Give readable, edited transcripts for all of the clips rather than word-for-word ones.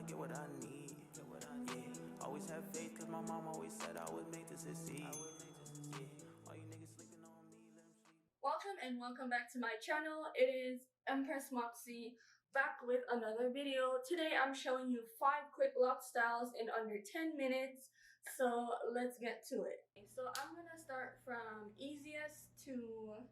get what I need. Yeah. Always have faith, cause my mom always said I would make this succeed. All you niggas sleeping on me, let them sleep. Welcome and welcome back to my channel. It is Empress Moxie back with another video. Today I'm showing you 5 quick lock styles in under 10 minutes. So let's get to it. So I'm gonna start from easiest to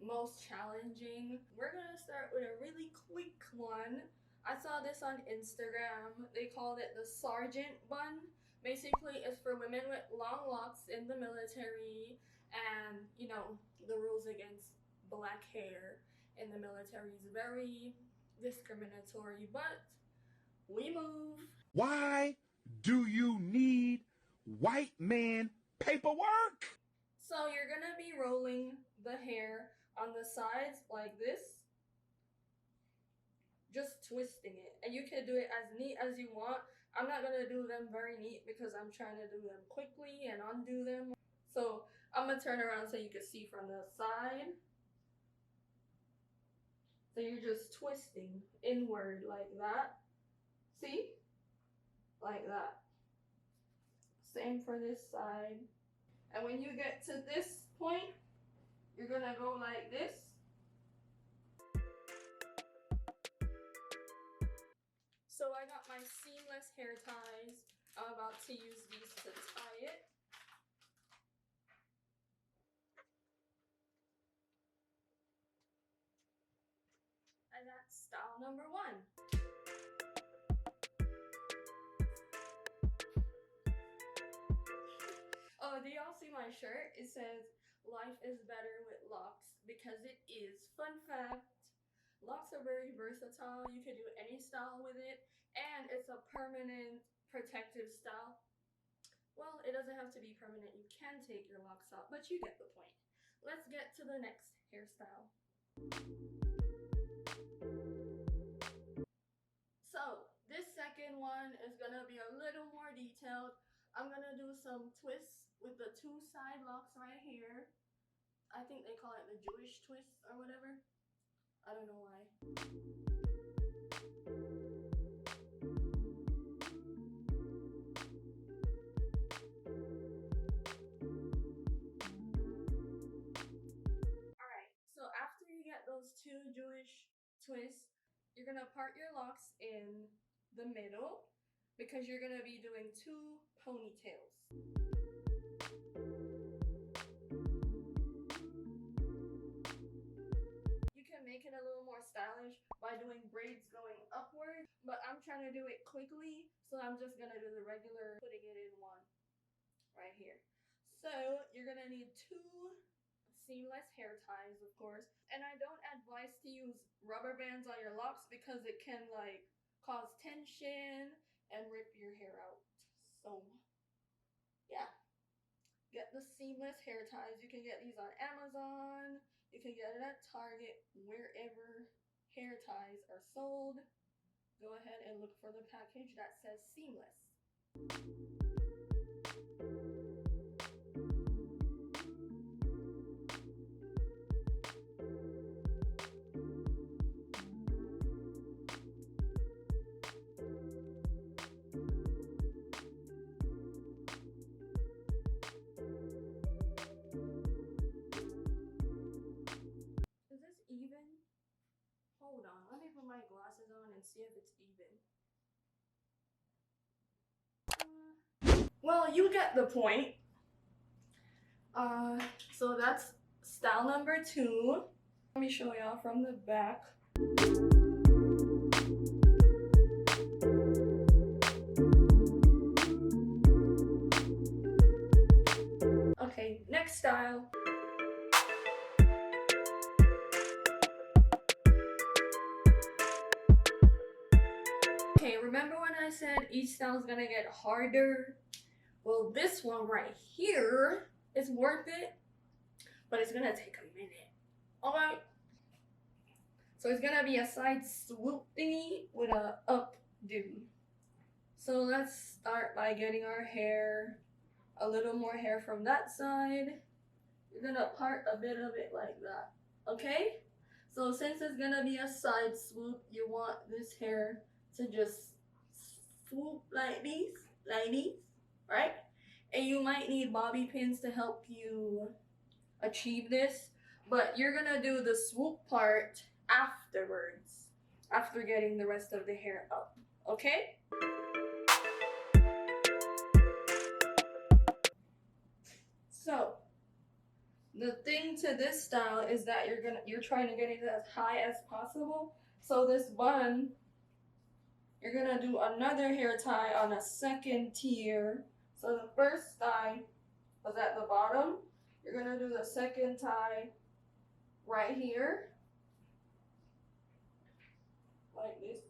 most challenging. We're gonna start with a really quick one. I saw this on Instagram. They called it the sergeant bun. Basically, it's for women with long locks in the military, and you know, the rules against black hair in the military is very discriminatory, but we move. Why do you need white man paperwork? So you're gonna be rolling the hair on the sides like this, just twisting it, and you can do it as neat as you want. I'm not gonna do them very neat because I'm trying to do them quickly and undo them. So I'm gonna turn around so you can see from the side. So you're just twisting inward like that. See? Like that. Same for this side. And when you get to this point, you're gonna go like this. So I got my seamless hair ties. I'm about to use these to tie it. And that's style number 1. Oh, do y'all see my shirt? It says, "Life is better with locks," because it is. Fun fact, locks are very versatile. You can do any style with it, and it's a permanent protective style. Well, it doesn't have to be permanent. You can take your locks out, but you get the point. Let's get to the next hairstyle. So this second one is gonna be a little more detailed. I'm gonna do some twists with the 2 side locks right here. I think they call it the Jewish twist or whatever. I don't know why. Alright, so after you get those 2 Jewish twists, you're gonna part your locks in the middle because you're gonna be doing 2 ponytails. You can make it a little more stylish by doing braids going upward, but I'm trying to do it quickly, so I'm just gonna do the regular, putting it in one right here. So you're gonna need 2 seamless hair ties, of course, and I don't advise to use rubber bands on your locks because it can like cause tension and rip your hair out. So yeah, get the seamless hair ties. You can get these on Amazon, you can get it at Target, wherever hair ties are sold. Go ahead and look for the package that says seamless. Is this even? Hold on, let me put my glasses on and see if it's even. Well, you get the point. So that's style number 2. Let me show y'all from the back. Okay, next style. Okay, remember when I said each style is gonna get harder? Well, this one right here is worth it, but it's gonna take a minute. Alright. So it's gonna be a side swoop thingy with a updo. So let's start by getting our hair, a little more hair from that side. You're gonna part a bit of it like that, okay? So since it's gonna be a side swoop, you want this hair to just swoop like these, right? And you might need bobby pins to help you achieve this, but you're gonna do the swoop part afterwards, after getting the rest of the hair up, okay? So the thing to this style is that you're trying to get it as high as possible. So this bun, you're gonna do another hair tie on a second tier. So the first tie was at the bottom. You're gonna do the second tie right here, like this.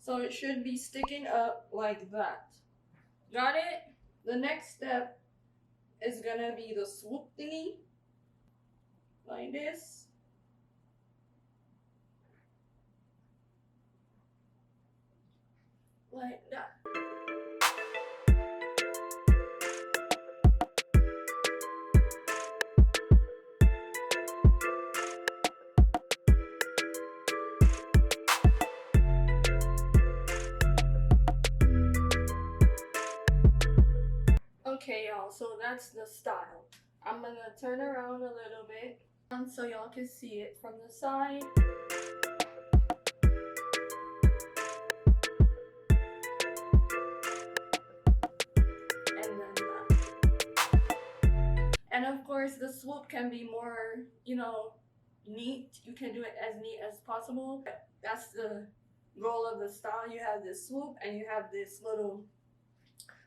So it should be sticking up like that. Got it? The next step is gonna be the swoop thingy, like this. Like that. Okay, y'all, so that's the style. I'm gonna turn around a little bit so y'all can see it from the side. And then that. And of course, the swoop can be more, neat. You can do it as neat as possible. That's the goal of the style. You have this swoop and you have this little,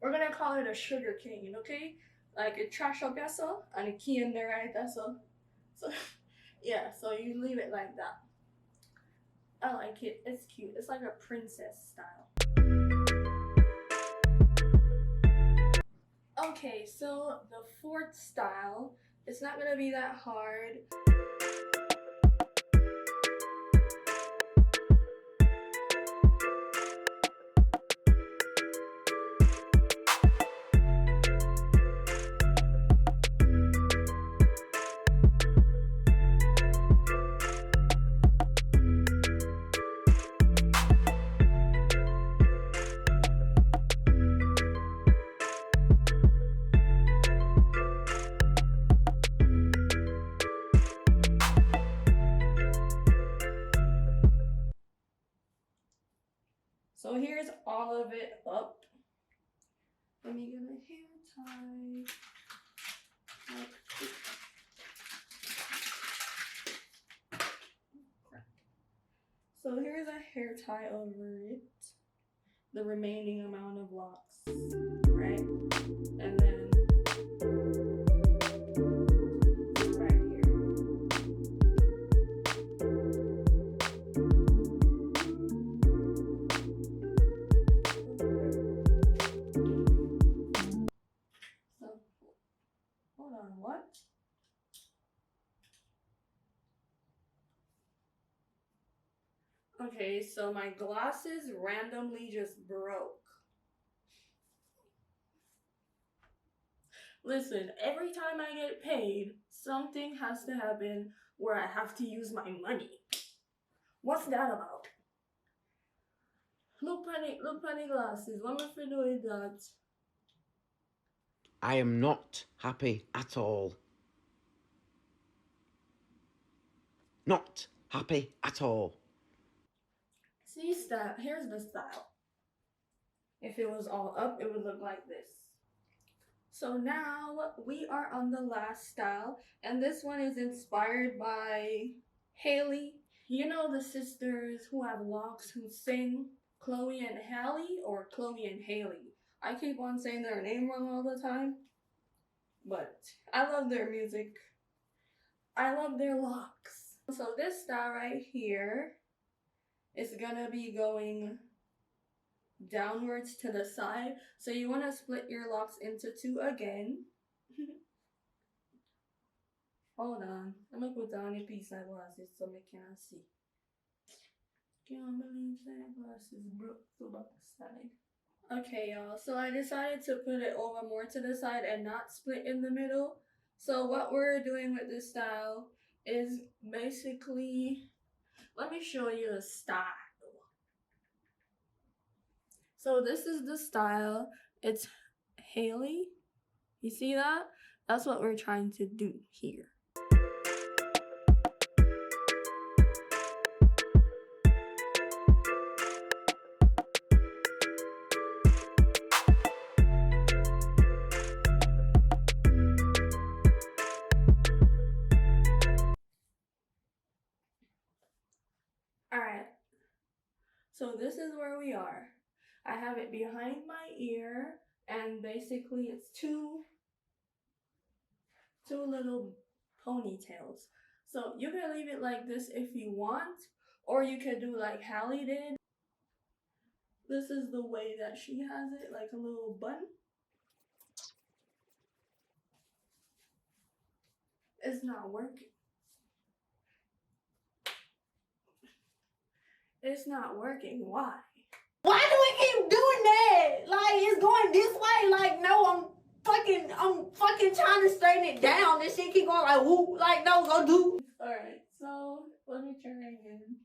we're gonna call it a sugar cane, okay? Like a trash up yourself and a key in there, right? That's all. So yeah, so you leave it like that. I like it. It's cute. It's like a princess style. Okay, so the fourth style, it's not gonna be that hard. So here's all of it up. Let me get a hair tie. So here's a hair tie over it. The remaining amount of locks, right? And then right here. So, hold on, what? Okay, so my glasses randomly just broke. Listen, every time I get paid, something has to happen where I have to use my money. What's that about? Look funny glasses. What am I doing with that? I am not happy at all. Not happy at all. See, style. Here's the style. If it was all up, it would look like this. So now we are on the last style, and this one is inspired by Haley. You know the sisters who have locks who sing, Chloe and Hallie, or Chloe and Haley. I keep on saying their name wrong all the time, but I love their music. I love their locks. So this style right here is gonna be going downwards to the side. So you want to split your locks into two again. Hold on. I'm gonna put down a piece of glasses so I can't see. Can't believe that glasses broke the back side. Okay, y'all. So I decided to put it over more to the side and not split in the middle. So what we're doing with this style is basically, let me show you the style. So this is the style. It's Haley. You see that? That's what we're trying to do here. Alright, so this is where we are. I have it behind my ear, and basically it's two little ponytails. So you can leave it like this if you want, or you could do like Hallie did. This is the way that she has it, like a little bun. It's not working. It's not working. Why? Why do we keep doing that? Like, it's going this way. Like, no, I'm fucking trying to straighten it down. This shit keep going like, whoop. Like, no, go do. Alright, so let me try again.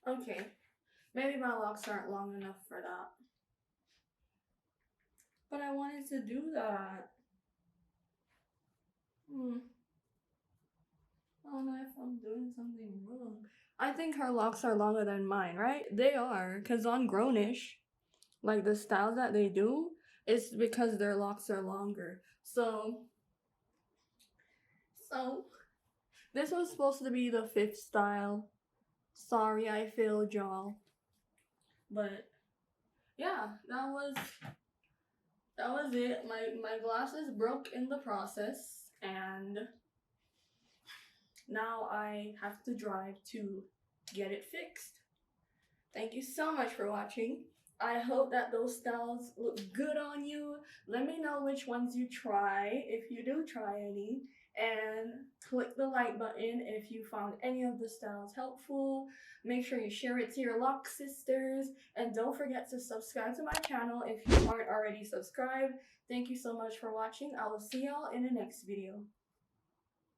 Okay, maybe my locks aren't long enough for that. But I wanted to do that. I don't know if I'm doing something wrong. I think her locks are longer than mine, right? They are, because on Grownish, like the styles that they do, it's because their locks are longer. So this was supposed to be the 5th style. Sorry, I failed y'all. But yeah, that was it. My glasses broke in the process, and now I have to drive to get it fixed. Thank you so much for watching. I hope that those styles look good on you. Let me know which ones you try, if you do try any, and click the like button if you found any of the styles helpful. Make sure you share it to your Locs sisters, and don't forget to subscribe to my channel if you aren't already subscribed. Thank you so much for watching. I will see y'all in the next video.